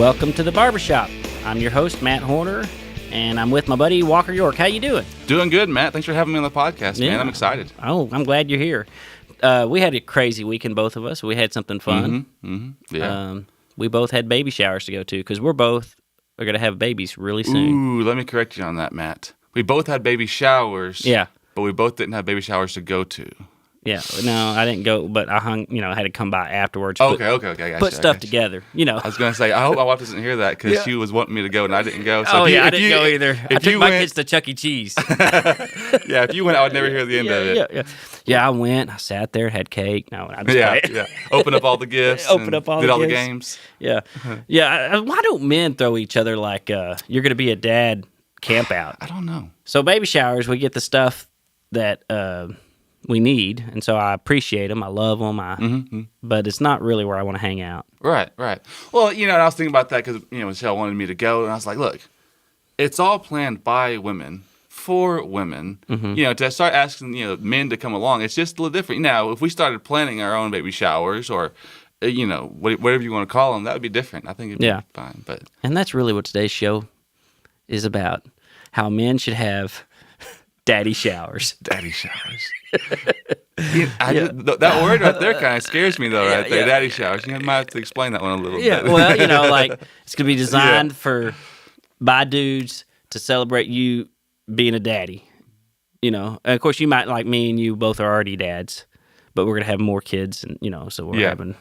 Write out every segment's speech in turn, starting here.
Welcome to the Barbershop. I'm your host, Matt Horner, and I'm with my buddy, Walker York. How you doing? Doing good, Matt. Thanks for having me on the podcast, man. I'm excited. Oh, I'm glad you're here. We had a crazy weekend, both of us. We had something fun. Yeah. We both had baby showers to go to because we're going to have babies really soon. Ooh, let me correct you on that, Matt. We both had baby showers. Yeah. But we both didn't have baby showers to go to. Yeah. No, I didn't go, but I had to come by afterwards. Okay. I got Put you, stuff together, I was going to say, I hope my wife doesn't hear that because she was wanting me to go and I didn't go. So I didn't go either. I took my kids to Chuck E. Cheese. Yeah, if you went, I would never hear the end of it. Yeah, I went. I sat there, had cake. No, I just Yeah. Open up all the gifts. Did all the games. Yeah. Yeah. Why don't men throw each other like you're going to be a dad camp out? I don't know. So baby showers, we get the stuff that we need, and so I appreciate them. I love them. But it's not really where I want to hang out. Right. Well, and I was thinking about that because, Michelle wanted me to go, and I was like, look, it's all planned by women, for women. To start asking, men to come along, it's just a little different. Now, if we started planning our own baby showers or, whatever you want to call them, that would be different. I think it'd be fine. And that's really what today's show is about, how men should have daddy showers. Daddy showers. That word right there kind of scares me, though, right there. Daddy showers. You might have to explain that one a little bit. Yeah, well, it's going to be designed by dudes to celebrate you being a daddy. And of course, you might, like me and you, both are already dads, but we're going to have more kids, and so we're having,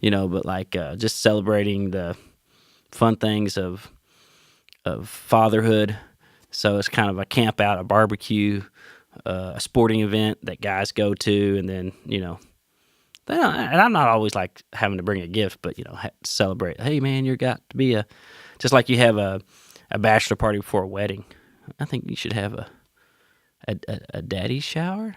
but just celebrating the fun things of fatherhood. So it's kind of a camp out, a barbecue, a sporting event that guys go to, and then, and I'm not always like having to bring a gift, but, celebrate. Hey, man, you're got to be just like you have a bachelor party before a wedding. I think you should have a daddy shower.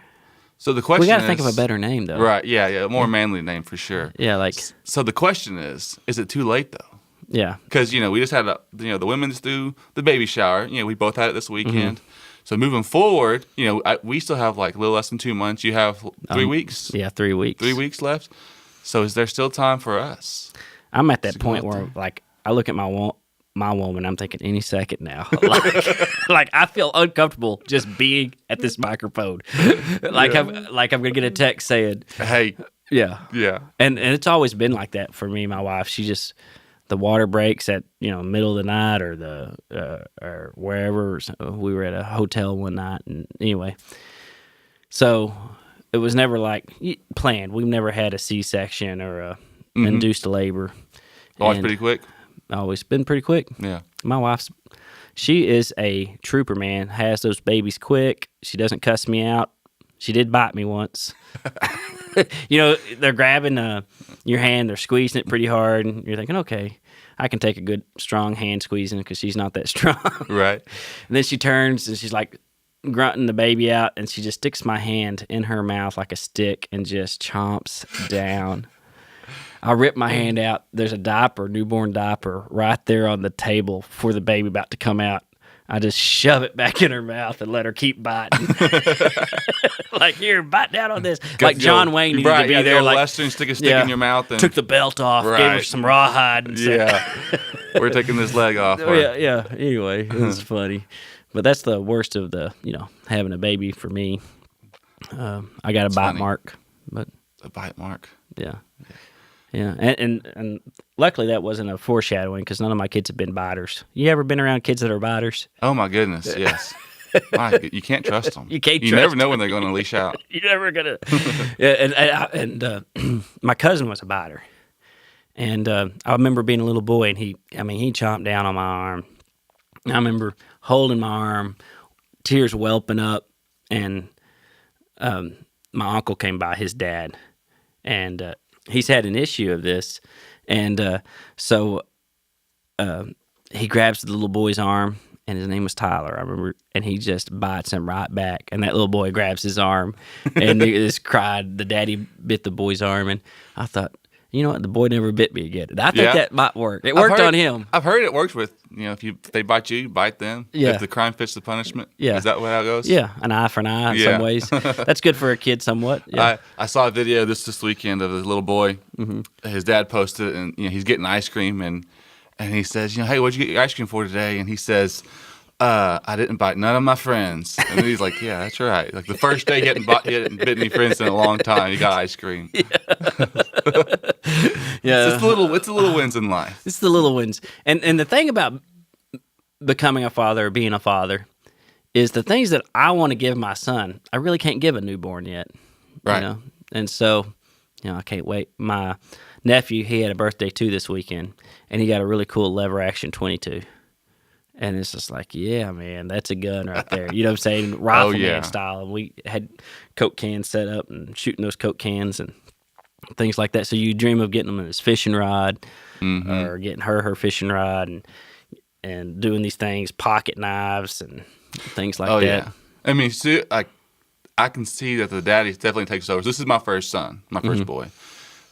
So the question is... We got to think of a better name, though. Right, yeah, a more manly name for sure. Yeah, So the question is it too late, though? Yeah. Because, we just had, the women's do the baby shower. We both had it this weekend. So moving forward, we still have like a little less than 2 months. You have 3 weeks? Yeah, 3 weeks. 3 weeks left. So is there still time for us? I'm at that point where, I look at my woman, I'm thinking any second now. I feel uncomfortable just being at this microphone. I'm going to get a text saying, hey. Yeah. Yeah. And it's always been like that for me, my wife. She just... The water breaks at middle of the night or or wherever. So we were at a hotel one night, and anyway, so it was never like planned. We've never had a C-section or a induced labor. Always pretty quick. Always been pretty quick. Yeah. My she is a trooper, man. Has those babies quick. She doesn't cuss me out. She did bite me once. They're grabbing your hand, they're squeezing it pretty hard, and you're thinking, okay, I can take a good, strong hand squeezing because she's not that strong. Right. And then she turns, and she's like grunting the baby out, and she just sticks my hand in her mouth like a stick and just chomps down. I rip my hand out. There's a newborn diaper, right there on the table for the baby about to come out. I just shove it back in her mouth and let her keep biting. Here, bite down on this. Like John Wayne needed to be there. Western, stick a stick in your mouth. And took the belt off, gave her some rawhide. And we're taking this leg off. Yeah. Anyway, it was funny. But that's the worst of the, having a baby for me. I got a bite mark. But a bite mark? Yeah. Yeah, and luckily that wasn't a foreshadowing because none of my kids have been biters. You ever been around kids that are biters? Oh my goodness, yes. You can't trust them. You can't. You never know when they're going to leash out. You're never gonna. And my cousin was a biter, and I remember being a little boy, and he chomped down on my arm. I remember holding my arm, tears whelping up, and my uncle came by, his dad, and. He's had an issue of this, and so he grabs the little boy's arm, and his name was Tyler, I remember, and he just bites him right back, and that little boy grabs his arm, and he just cried. The daddy bit the boy's arm, and I thought, you know what, the boy never bit me again. And I think that might work. It worked on him. I've heard it works with, if they bite you, bite them. Yeah. If the crime fits the punishment. Yeah. Is that how it goes? Yeah, an eye for an eye in some ways. That's good for a kid somewhat. Yeah. I saw a video this weekend of this little boy. Mm-hmm. His dad posted it, and he's getting ice cream, and and he says, "Hey, what'd you get your ice cream for today?" And he says, "I didn't bite none of my friends." And then he's like, "Yeah, that's right. Like the first day he hadn't bitten any friends in a long time. He got ice cream." Yeah. It's the little wins in life. It's the little wins. And the thing about becoming a father or being a father is the things that I want to give my son, I really can't give a newborn yet. Right. You know? And so, I can't wait. My nephew, he had a birthday too this weekend, and he got a really cool lever action 22. And it's just like, yeah, man, that's a gun right there. You know what I'm saying? Rifleman style. And we had Coke cans set up and shooting those Coke cans and things like that. So you dream of getting them in his fishing rod or getting her fishing rod and doing these things, pocket knives and things like that. Yeah. I mean, see, I can see that the daddy definitely takes over. This is my first son, my first boy.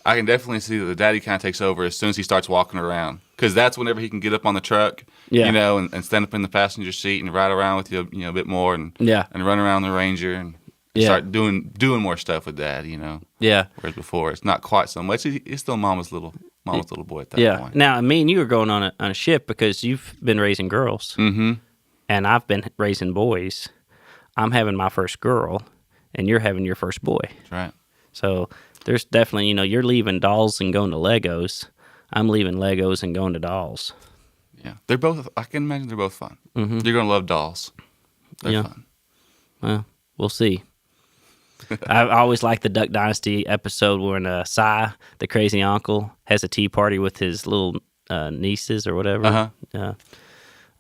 I can definitely see that the daddy kind of takes over as soon as he starts walking around, because that's whenever he can get up on the truck, and stand up in the passenger seat and ride around with you, a bit more, and run around the Ranger and start doing more stuff with dad, Yeah. Whereas before, it's not quite so much. He's still mama's little boy at that point. Now, me and you are going on a ship because you've been raising girls, and I've been raising boys. I'm having my first girl, and you're having your first boy. That's right. So there's definitely, you're leaving dolls and going to Legos. I'm leaving Legos and going to dolls. Yeah, they're both. I can imagine they're both fun. You're gonna love dolls. They're fun. Well, we'll see. I always like the Duck Dynasty episode when Cy, the crazy uncle, has a tea party with his little nieces or whatever.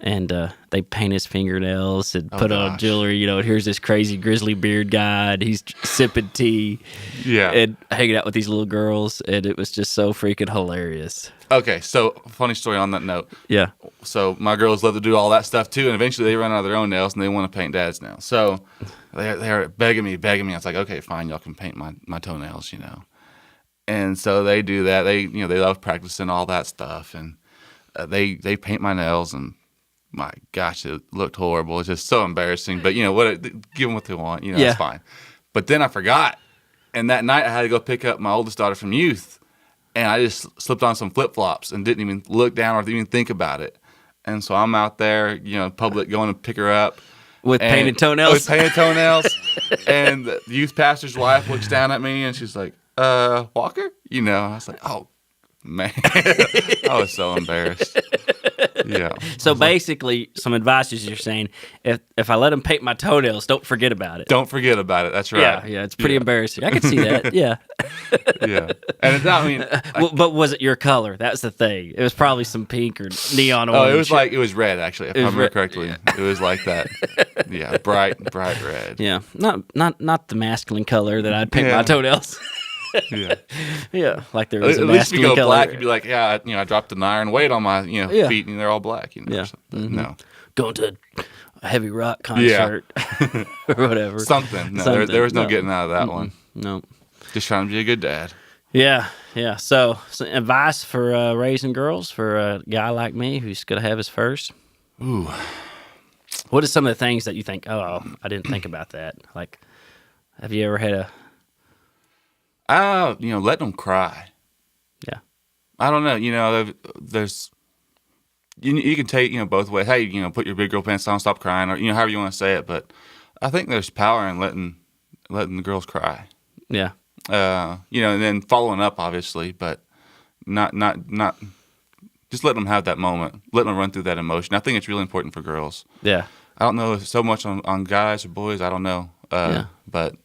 And they paint his fingernails and put on jewelry. And here's this crazy grizzly beard guy, and he's sipping tea and hanging out with these little girls, and it was just so freaking hilarious. Okay, so funny story on that note. Yeah. So my girls love to do all that stuff too, and eventually they run out of their own nails and they want to paint dad's nails. So they're begging me. I was like, okay, fine, y'all can paint my toenails, And so they do that. They love practicing all that stuff, and they paint my nails, and my gosh, it looked horrible. It's just so embarrassing. But give them what they want. It's fine. But then I forgot, and that night I had to go pick up my oldest daughter from youth. And I just slipped on some flip-flops and didn't even look down or even think about it. And so I'm out there, public, going to pick her up. With painted toenails? And the youth pastor's wife looks down at me and she's like, Walker? I was like, oh, man. I was so embarrassed. Yeah. So basically, some advice is you're saying, if I let them paint my toenails, don't forget about it. Don't forget about it. That's right. Yeah, it's pretty embarrassing. I can see that. Yeah. Yeah. And it's not, but was it your color? That's the thing. It was probably some pink or neon orange. It was red, actually, if I remember correctly. Yeah. It was like that. Yeah, bright red. Yeah. Not the masculine color that I'd paint my toenails. Yeah, like there was at a least if you go color. black, you'd be like, I dropped an iron weight on my feet, and they're all black. No, going to a heavy rock concert or whatever. Something. No, there was no getting out of that one. No, just trying to be a good dad. Yeah. So advice for raising girls for a guy like me who's gonna have his first. Ooh, what are some of the things that you think? Oh, I didn't think about that. Like, have you ever had a let them cry. Yeah. I don't know. There's you can take both ways. Hey, put your big girl pants on, stop crying, or however you want to say it. But I think there's power in letting the girls cry. Yeah. And then following up, obviously, but not just let them have that moment. Let them run through that emotion. I think it's really important for girls. Yeah. I don't know so much on guys or boys. I don't know. But.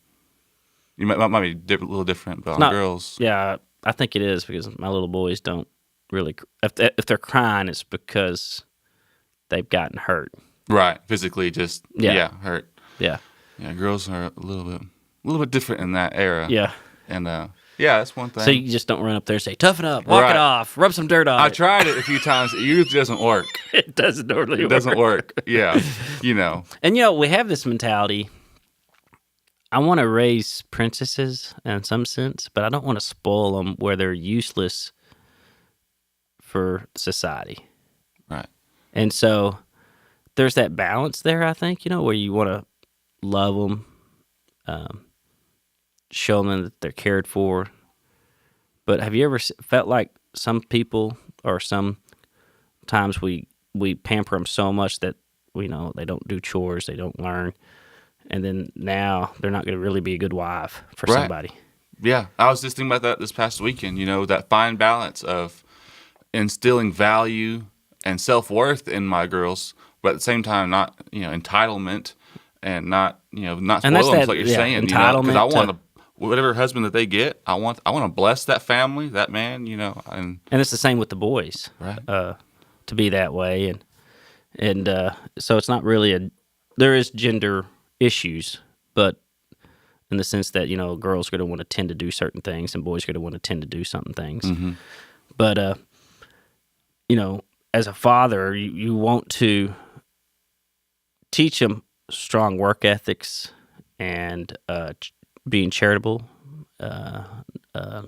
You might be a little different, but on girls. Yeah, I think it is because my little boys don't really. If they're crying, it's because they've gotten hurt. Right, physically, just hurt. Yeah, girls are a little bit different in that era. Yeah, and that's one thing. So you just don't run up there and say, "Toughen up, walk it off, rub some dirt on it." I tried it a few times. It usually doesn't work. It doesn't normally. It doesn't work. Yeah, And we have this mentality. I want to raise princesses in some sense, but I don't want to spoil them where they're useless for society. Right. And so there's that balance there, I think, where you want to love them, show them that they're cared for. But have you ever felt like some people or some times we pamper them so much that they don't do chores, they don't learn, and then now they're not going to really be a good wife for Right. somebody. Yeah, I was just thinking about that this past weekend. That fine balance of instilling value and self-worth in my girls, but at the same time not entitlement and not not And that's spoil them, that, like you're yeah, saying. entitlement Because I want to- whatever husband that they get, I want to bless that family, that man. And it's the same with the boys, Right. To be that way, and so it's not really there is gender issues, but in the sense that girls are going to want to tend to do certain things and boys are going to want to tend to do certain things. Mm-hmm. But as a father, you want to teach them strong work ethics and being charitable,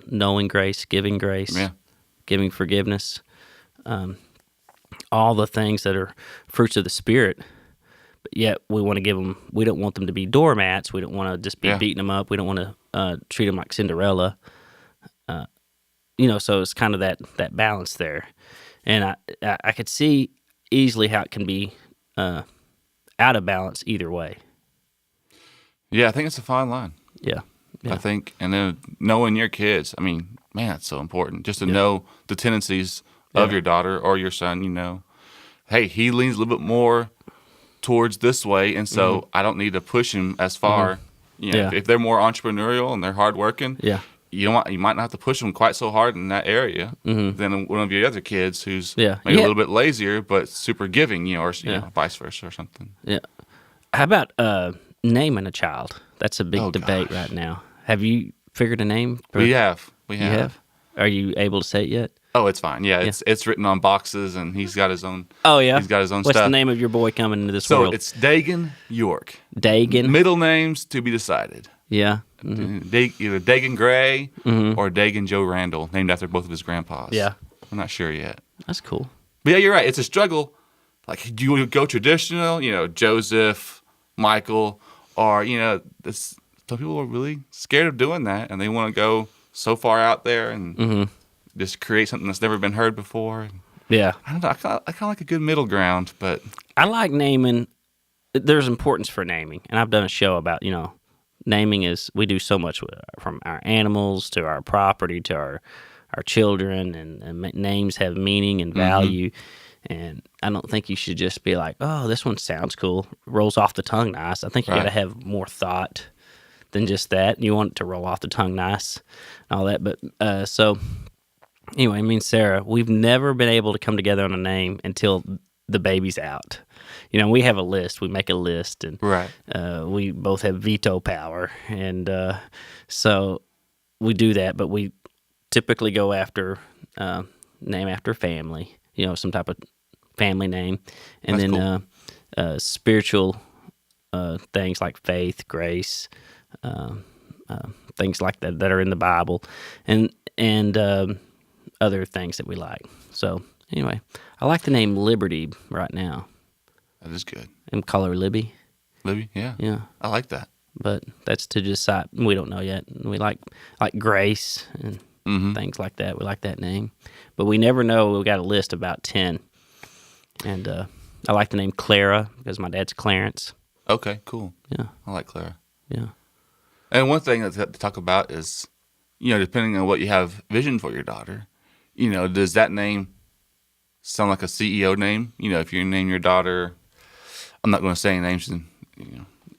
knowing grace, giving Yeah. giving forgiveness, all the things that are fruits of the Spirit. But yet we want to give them. We don't want them to be doormats. We don't want to just be Yeah. beating them up. We don't want to treat them like Cinderella. So it's kind of that balance there, and I could see easily how it can be out of balance either way. Yeah, I think it's a fine line. Yeah. I think, and then knowing your kids, I mean, man, it's so important just to know the tendencies of your daughter or your son. Hey, he leans a little bit more towards this way, and so I don't need to push him as far. If they're more entrepreneurial and they're hardworking, you might not have to push them quite so hard in that area than one of your other kids who's maybe a little bit lazier but super giving, or vice versa or something. Yeah. How about naming a child? That's a big debate right now. Have you figured a name? We have. You have? Are you able to say it yet? Oh, it's fine. Yeah, it's written on boxes, and he's got his own. Oh yeah, he's got his own What's stuff. the name of your boy coming into this world? So it's Dagan York. Dagan. Middle names to be decided. Yeah. Either Dagan Gray or Dagan Joe Randall, named after both of his grandpas. Yeah. I'm not sure yet. That's cool. But yeah, you're right. It's a struggle. Like, do you go traditional, Joseph, Michael, or, some people are really scared of doing that, and they want to go so far out there and just create something that's never been heard before. Yeah. I don't know. I kind of like a good middle ground, but I like naming. There's importance for naming, and I've done a show about, naming is, we do so much from our animals to our property to our children, and names have meaning and value. And I don't think you should just be like, oh, this one sounds cool, rolls off the tongue nice. I think you got to have more thought than just that. You want it to roll off the tongue nice and all that. But so anyway, me and Sarah, we've never been able to come together on a name until the baby's out. We have a list. We make a list, and we both have veto power, and so we do that. But we typically go after name after family, some type of family name, and That's then spiritual things like faith, grace, things like that are in the Bible, and other things that we like. So anyway, I like the name Liberty right now. that is good. And call her Libby. Libby, yeah. Yeah. I like that. But that's to decide. We don't know yet. We like Grace and things like that. We like that name. But we never know. We've got a list of about 10. And I like the name Clara because my dad's Clarence. Okay, cool. Yeah. I like Clara. Yeah. And one thing to talk about is, depending on what you have vision for your daughter, does that name sound like a CEO name? If you name your daughter, I'm not going to say any names in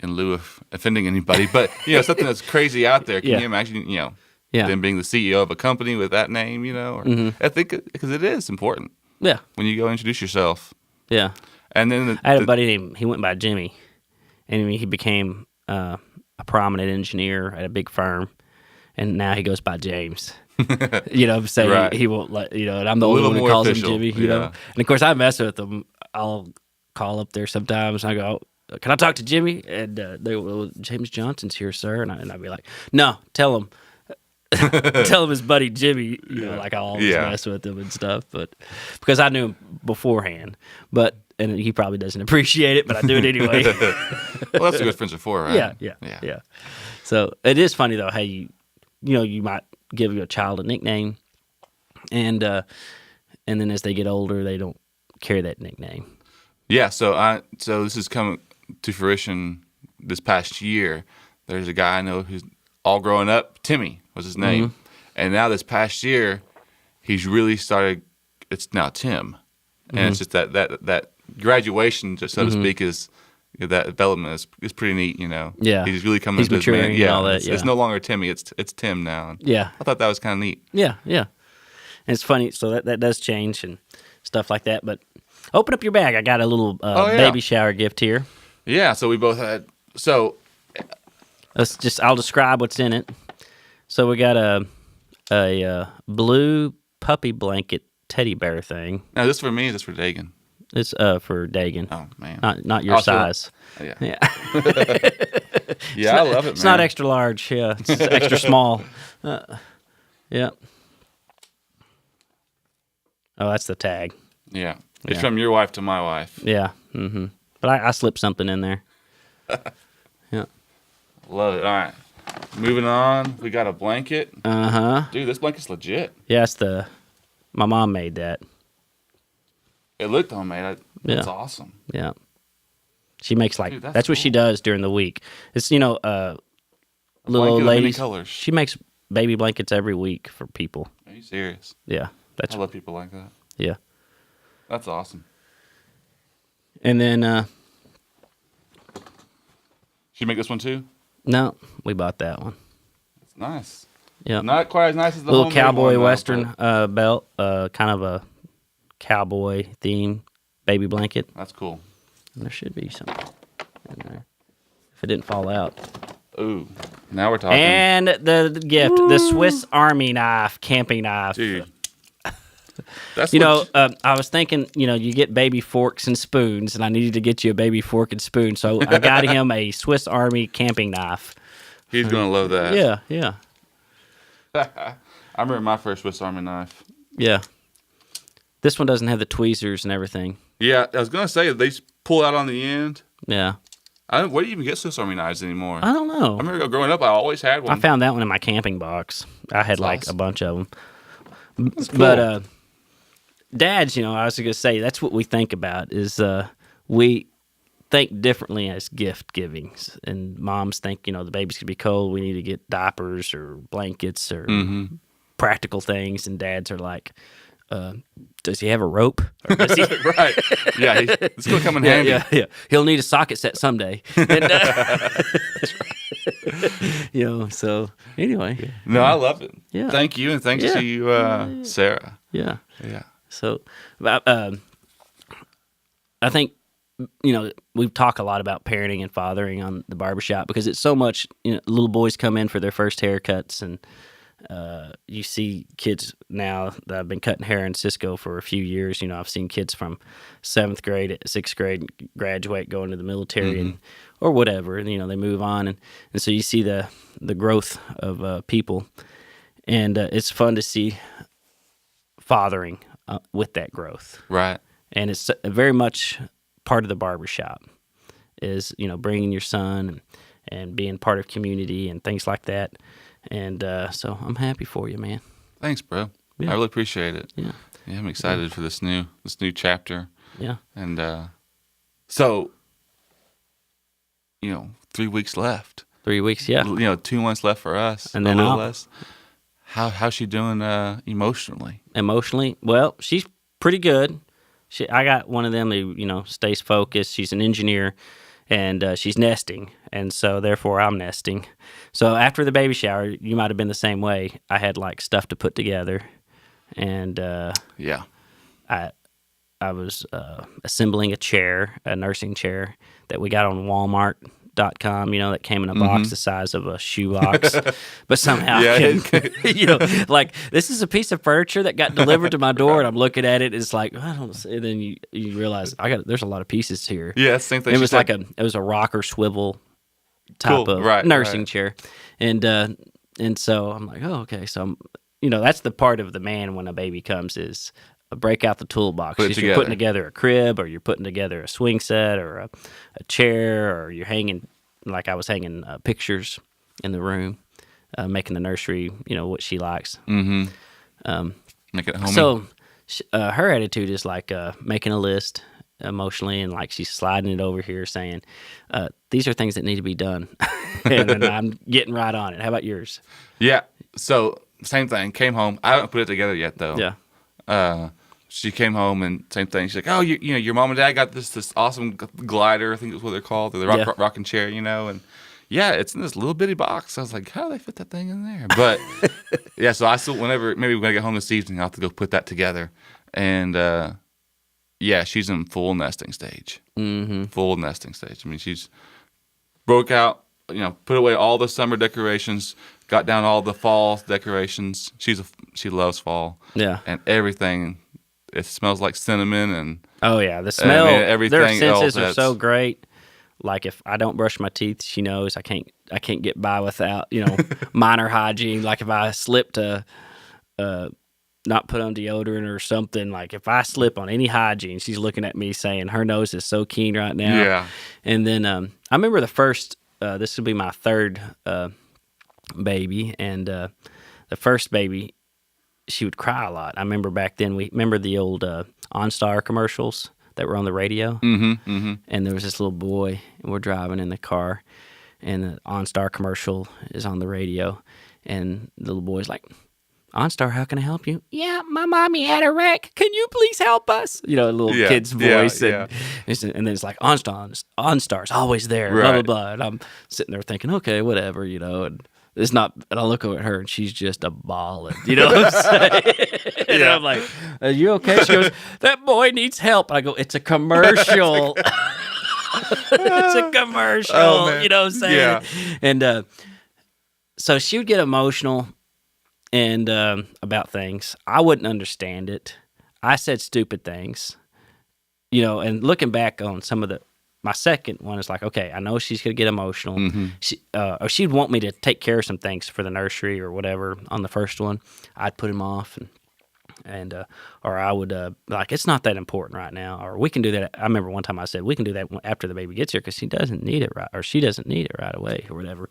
lieu of offending anybody, but something that's crazy out there. Can you imagine, them being the CEO of a company with that name? I think because it is important. Yeah. When you go introduce yourself. Yeah. And then I had a buddy named, he went by Jimmy, and he became a prominent engineer at a big firm, and now he goes by James. Say he won't let, and I'm the only one who calls official. him Jimmy, And of course I mess with him. I'll call up there sometimes and I go, can I talk to Jimmy? And they go, well, James Johnson's here, sir. And I'd be like, no, tell him. Tell him his buddy Jimmy, like I always mess with him and stuff. But because I knew him beforehand. And he probably doesn't appreciate it, but I do it anyway. Well, that's what good friends are for, right? Yeah. So it is funny though how you might give your child a nickname, and then as they get older, they don't carry that nickname? Yeah, so this is coming to fruition this past year. There's a guy I know who's all growing up. Timmy was his name, and now this past year, he's really started. It's now Tim, and it's just that graduation, just so to speak, is that development is pretty neat. Yeah, he's really coming he's into his man. maturing and all that. It's no longer Timmy. It's Tim now. And yeah, I thought that was kind of neat. yeah. And it's funny. So that does change and stuff like that. But open up your bag. I got a little baby shower gift here. Yeah. So we both had. So I'll describe what's in it. So we got a blue puppy blanket teddy bear thing. Now, is this for me or is this for Dagan? It's for Dagan. Oh, man. Not your size. Yeah. Yeah. Yeah, I love it, man. It's not extra large. Yeah, it's extra small. Yeah. Oh, that's the tag. Yeah. It's from your wife to my wife. Yeah. But I slipped something in there. Yeah. Love it. All right. Moving on. We got a blanket. Dude, this blanket's legit. Yeah, my mom made that. It looked homemade. That's awesome. Yeah. She makes Dude, that's what she does during the week. It's little old lady. Colors. She makes baby blankets every week for people. Are you serious? Yeah. I love people like that. Yeah. That's awesome. And then She make this one too? no, we bought that one. It's nice. Yeah. Not quite as nice as the little homemade cowboy one, though, western but belt, kind of a cowboy theme baby blanket. That's cool. And there should be something in there if it didn't fall out. Ooh, now we're talking. And the gift, the Swiss Army knife, camping knife. Dude. That's I was thinking, you get baby forks and spoons, and I needed to get you a baby fork and spoon, so I got him a Swiss Army camping knife. He's gonna love that. Yeah. I remember my first Swiss Army knife. Yeah. This one doesn't have the tweezers and everything. Yeah, I was gonna say they pull out on the end. Yeah. Where do you even get Swiss Army knives anymore? I don't know. I remember growing up, I always had one. I found that one in my camping box. I had That's a bunch of them. That's cool. But dads, I was going to say that's what we think about is we think differently as gift givings, and moms think the baby's gonna be cold. We need to get diapers or blankets or practical things, and dads are like, does he have a rope? Or does he... Right. Yeah, it's gonna come in handy. Yeah. He'll need a socket set someday. And, So anyway. No, I love it. Yeah. Thank you, and thanks to you, Sarah. Yeah. Yeah. So, I think, we talk a lot about parenting and fathering on the barbershop because it's so much, little boys come in for their first haircuts, and you see kids now that have been cutting hair in Cisco for a few years. I've seen kids from 7th grade, 6th grade graduate, go into the military and, or whatever, and, they move on. And so you see the growth of people, and it's fun to see fathering with that growth. Right. And it's very much part of the barbershop is, bringing your son and being part of community and things like that. And so I'm happy for you, man. Thanks, bro. Yeah. I really appreciate it. Yeah. Yeah, I'm excited for this new chapter. Yeah. And so 3 weeks left. 3 weeks, yeah. 2 months left for us. And then a little less. How's she doing emotionally? Emotionally, well, she's pretty good. I got one of them who stays focused. She's an engineer, and she's nesting, and so therefore I'm nesting. So after the baby shower, you might have been the same way. I had stuff to put together, and yeah, I was assembling a nursing chair that we got on Walmart.com, that came in a box the size of a shoebox, but somehow, this is a piece of furniture that got delivered to my door, and I'm looking at it, it's like, I don't see, and then you realize there's a lot of pieces here. Yeah, same thing. It was it was a rocker swivel type of nursing chair, and so I'm like, oh, okay, so that's the part of the man when a baby comes is break out the toolbox. You're putting together a crib, or you're putting together a swing set, or a chair, or you're hanging, like I was hanging pictures in the room, making the nursery, what she likes. Mm-hmm. Make it homey. So her attitude is like making a list emotionally, and like she's sliding it over here saying, these are things that need to be done. And then I'm getting right on it. How about yours? Yeah. So same thing. Came home. I haven't put it together yet though. Yeah. She came home and same thing. She's like, "Oh, you know, your mom and dad got this awesome glider. I think that's what they're called, the rocking chair, you know." And yeah, it's in this little bitty box. I was like, "How do they fit that thing in there?" But yeah, so I still, maybe when I get home this evening, I'll have to go put that together. And yeah, she's in full nesting stage. Mm-hmm. Full nesting stage. I mean, she's broke out. You know, put away all the summer decorations, got down all the fall decorations. She loves fall. Yeah. And everything. It smells like cinnamon and oh yeah, the smell. I mean, everything their senses else are so great. Like if I don't brush my teeth, she knows I can't get by without minor hygiene. Like if I slip to not put on deodorant or something. Like if I slip on any hygiene, she's looking at me saying her nose is so keen right now. Yeah. And then I remember the first. This will be my third baby, and the first baby, she would cry a lot. I remember back then, we remember the old OnStar commercials that were on the radio, and there was this little boy, and we're driving in the car, and the OnStar commercial is on the radio, and the little boy's like, "OnStar, how can I help you?" "Yeah, my mommy had a wreck. Can you please help us?" A little kid's voice. And then it's like, OnStar's always there, right. blah, blah, blah. And I'm sitting there thinking, okay, whatever, and it's not, and I look over at her and she's just a bawling, you know what I'm saying? And I'm like, "Are you okay?" She goes, "That boy needs help." I go, "It's a commercial." It's a commercial, you know what I'm saying? Yeah. And so she would get emotional and about things. I wouldn't understand it. I said stupid things, and looking back on some of my second one is like, okay, I know she's going to get emotional. Mm-hmm. Or she'd want me to take care of some things for the nursery or whatever on the first one. I'd put him off and or I would like, it's not that important right now, or we can do that. I remember one time I said, we can do that after the baby gets here because she doesn't need it right, or she doesn't need it right away or whatever.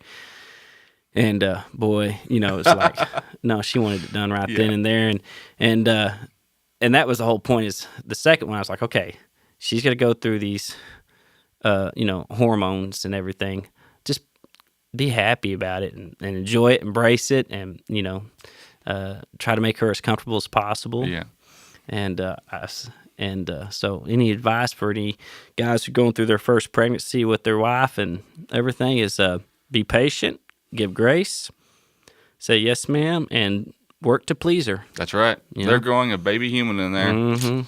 And boy, it's like, no, she wanted it done right then and there. And that was the whole point. Is the second one, I was like, okay, she's going to go through these, hormones and everything. Just be happy about it and enjoy it, embrace it, and, try to make her as comfortable as possible. Yeah. And so any advice for any guys who are going through their first pregnancy with their wife and everything is be patient. Give grace, say yes, ma'am, and work to please her. That's right. They're growing a baby human in there. Mm-hmm.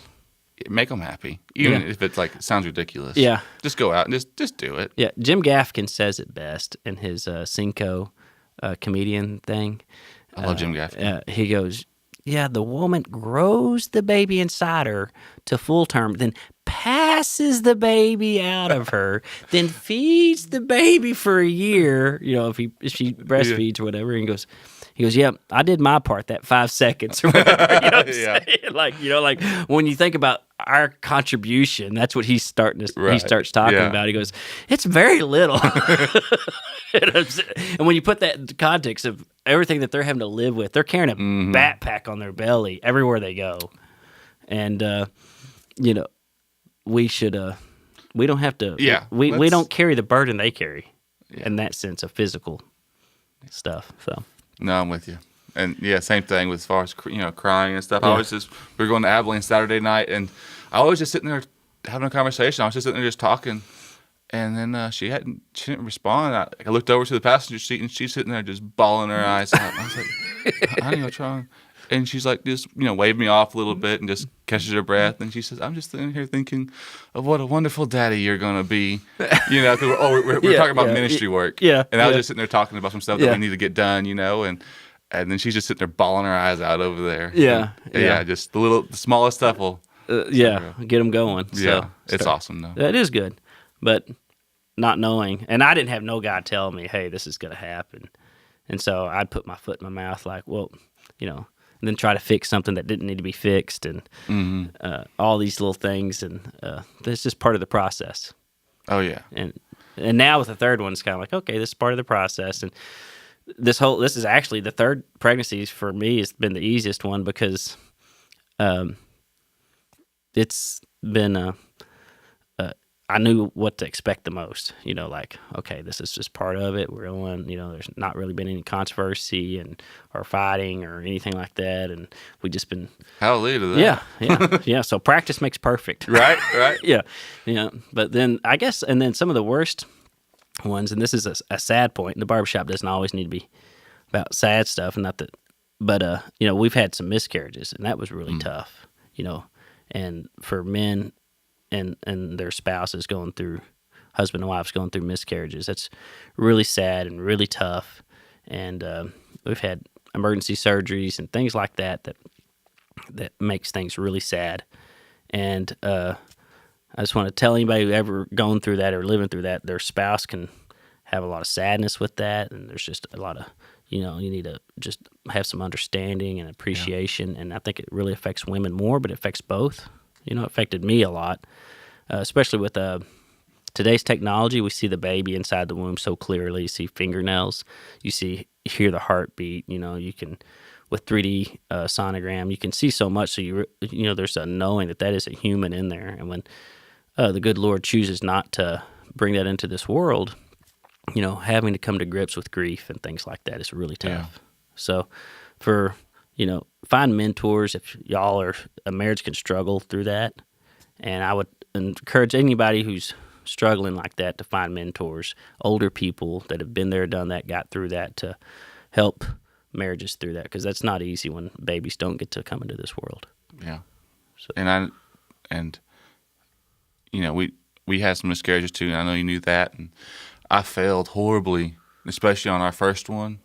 Make them happy, even if it's like it sounds ridiculous. Yeah, just go out and just do it. Yeah, Jim Gaffigan says it best in his Cinco comedian thing. I love Jim Gaffigan. He goes, "Yeah, the woman grows the baby inside her to full term, then passes the baby out of her, then feeds the baby for a year. If she breastfeeds or whatever." And he goes, "Yeah, I did my part that 5 seconds or whatever." You know what I'm saying? Like when you think about our contribution, that's what he starts talking about. He goes, "It's very little." And when you put that into context of everything that they're having to live with, they're carrying a backpack on their belly everywhere they go, and we should we don't have to we don't carry the burden they carry in that sense of physical stuff. So no, I'm with you. And same thing with as far as crying and stuff. We were going to Abilene Saturday night, and I was just sitting there having a conversation. I was just sitting there just talking, and then she didn't respond. I looked over to the passenger seat, and she's sitting there just bawling her eyes out. I was like, "Honey, what's wrong?" And she's like, just waved me off a little bit and just catches her breath. And she says, "I'm just sitting here thinking of what a wonderful daddy you're gonna be." Cause we're talking about ministry work. Yeah. And I was just sitting there talking about some stuff that we need to get done. And then she's just sitting there bawling her eyes out over there. Yeah. Just the smallest stuff will. Get them going. So it's awesome though. That is good, but not knowing, and I didn't have no guy tell me, "Hey, this is gonna happen," and so I'd put my foot in my mouth, like, well, and then try to fix something that didn't need to be fixed, and all these little things, and that's just part of the process. Oh yeah. And now with the third one, it's kind of like, okay, this is part of the process, and this is actually the third pregnancy for me has been the easiest one because it's been I knew what to expect the most. Like, okay, this is just part of it. We're going. There's not really been any controversy or fighting or anything like that, and we just been. Hallelujah to that. Yeah. So practice makes perfect. Right. Yeah. But then I guess, and then some of the worst ones, and this is a sad point. The barbershop doesn't always need to be about sad stuff, not that, but we've had some miscarriages, and that was really tough. And for men and their spouses husband and wives going through miscarriages, that's really sad and really tough. And we've had emergency surgeries and things like that makes things really sad. And I just want to tell anybody who ever gone through that or living through that, their spouse can have a lot of sadness with that, and there's just a lot of, you need to just have some understanding and appreciation. And I think it really affects women more, but it affects both. It affected me a lot, especially with today's technology. We see the baby inside the womb so clearly. You see fingernails, you hear the heartbeat. You can, with 3D sonogram, you can see so much. So there's a knowing that is a human in there. And when the good Lord chooses not to bring that into this world, having to come to grips with grief and things like that is really tough. Yeah. So find mentors if y'all a marriage can struggle through that. And I would encourage anybody who's struggling like that to find mentors, older people that have been there, done that, got through that, to help marriages through that, because that's not easy when babies don't get to come into this world. Yeah. So. And we had some miscarriages too, and I know you knew that, and I failed horribly, especially on our first one.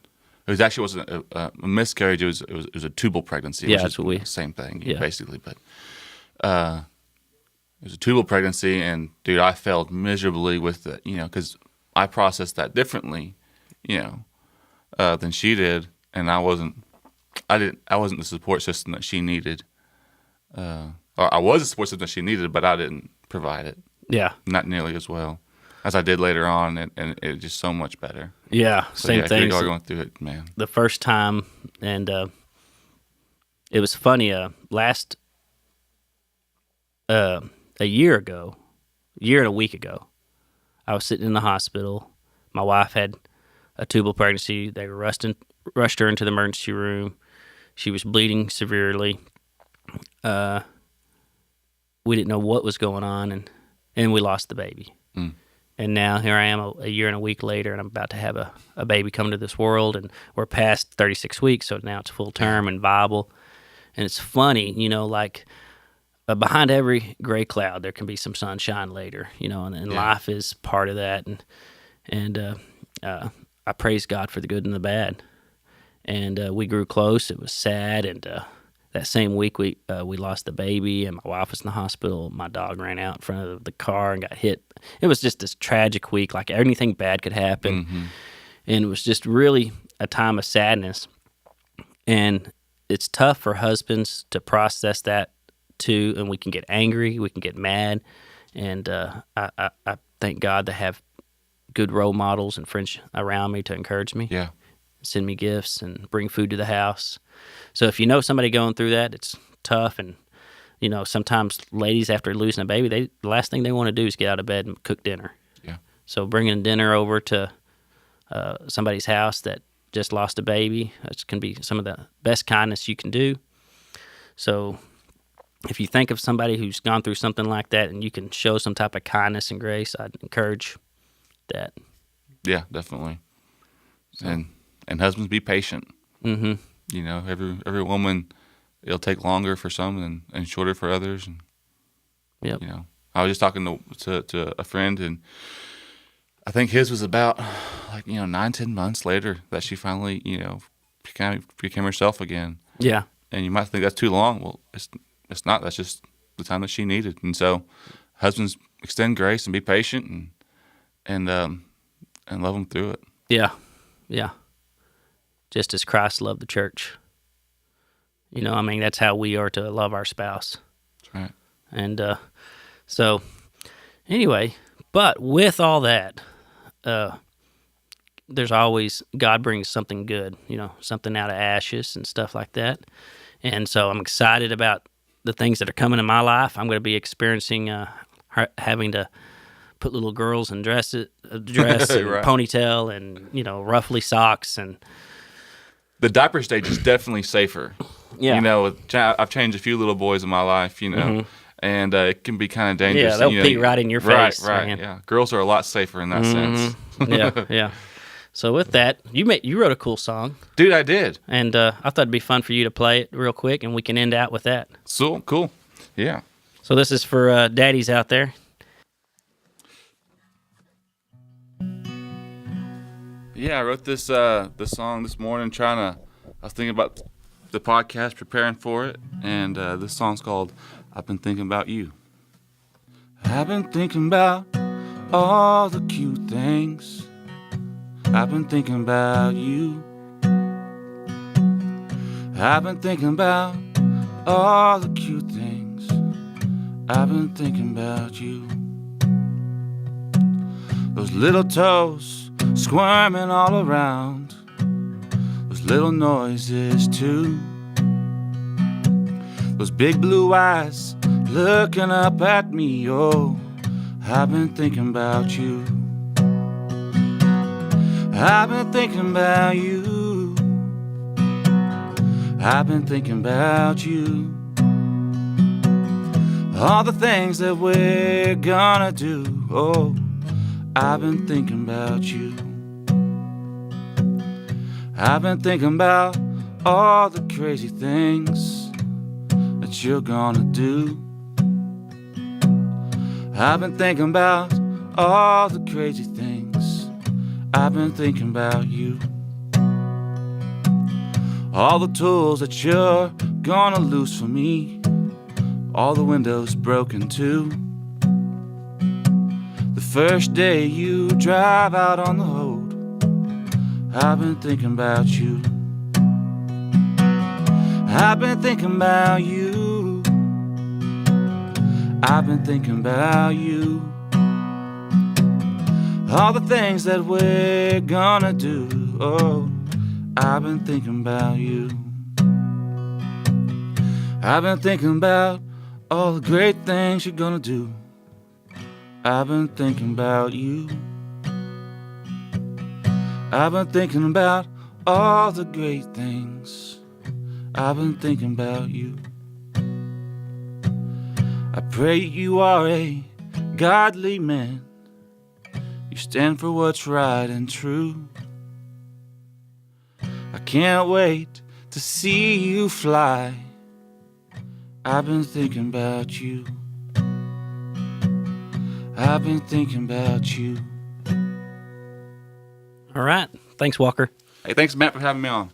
It wasn't a miscarriage. It was a tubal pregnancy. Yeah, that's what same thing, basically. But it was a tubal pregnancy, and dude, I failed miserably with it. Because I processed that differently, than she did, and I wasn't the support system that she needed. Or I was the support system that she needed, but I didn't provide it. Yeah, not nearly as well as I did later on, and it was just so much better. Yeah, same thing. If you're going through it, man. The first time, and it was funny. A year and a week ago, I was sitting in the hospital. My wife had a tubal pregnancy. They rushed her into the emergency room. She was bleeding severely. We didn't know what was going on, and we lost the baby. And now here I am a year and a week later, and I'm about to have a baby come to this world, and we're past 36 weeks, so now it's full term and viable. And it's funny, like behind every gray cloud, there can be some sunshine later, and life is part of that. And I praise God for the good and the bad. And we grew close. It was sad, and that same week we lost the baby, and my wife was in the hospital. My dog ran out in front of the car and got hit. It was just this tragic week, like anything bad could happen. Mm-hmm. And it was just really a time of sadness. And it's tough for husbands to process that too, and we can get angry, we can get mad. And I thank God to have good role models and friends around me to encourage me. Yeah. Send me gifts and bring food to the house. So if you know somebody going through that, it's tough. And sometimes ladies, after losing a baby, the last thing they want to do is get out of bed and cook dinner. Yeah. So bringing dinner over to somebody's house that just lost a baby, that can be some of the best kindness you can do. So if you think of somebody who's gone through something like that and you can show some type of kindness and grace, I'd encourage that. Yeah, definitely. So. And husbands, be patient. Mm-hmm. Every woman, it'll take longer for some and shorter for others. And yep. I was just talking to a friend, and I think his was about 9-10 months later that she finally became herself again. Yeah. And you might think that's too long. Well, it's not. That's just the time that she needed. And so, husbands, extend grace and be patient and love them through it. Yeah. Yeah. Just as Christ loved the church. That's how we are to love our spouse. That's right. And so, anyway, but with all that, there's always, God brings something good, something out of ashes and stuff like that. And so I'm excited about the things that are coming in my life. I'm going to be experiencing having to put little girls in dress and Right. ponytail and ruffly socks and. The diaper stage is definitely safer. Yeah. I've changed a few little boys in my life, and it can be kind of dangerous. Yeah, they'll pee right in your face. Right, man. yeah. Girls are a lot safer in that sense. Yeah. So with that, you wrote a cool song, Dude, I did. and I thought it'd be fun for you to play it real quick, and we can end out with that. So cool. Yeah. So this is for daddies out there. Yeah, I wrote this song this morning I was thinking about the podcast, preparing for it, and this song's called I've Been Thinking About You. I've been thinking about all the cute things. I've been thinking about you. I've been thinking about all the cute things. I've been thinking about you. Those little toes squirming all around, those little noises too, those big blue eyes looking up at me. Oh, I've been thinking about you. I've been thinking about you. I've been thinking about you. All the things that we're gonna do. Oh, I've been thinking about you. I've been thinking about all the crazy things that you're gonna do. I've been thinking about all the crazy things. I've been thinking about you. All the tools that you're gonna lose for me. All the windows broken too. The first day you drive out on the road. I've been thinking about you. I've been thinking about you. I've been thinking about you. All the things that we're gonna do. Oh, I've been thinking about you. I've been thinking about all the great things you're gonna do. I've been thinking about you. I've been thinking about all the great things. I've been thinking about you. I pray you are a godly man. You stand for what's right and true. I can't wait to see you fly. I've been thinking about you. I've been thinking about you. All right. Thanks, Walker. Hey, thanks, Matt, for having me on.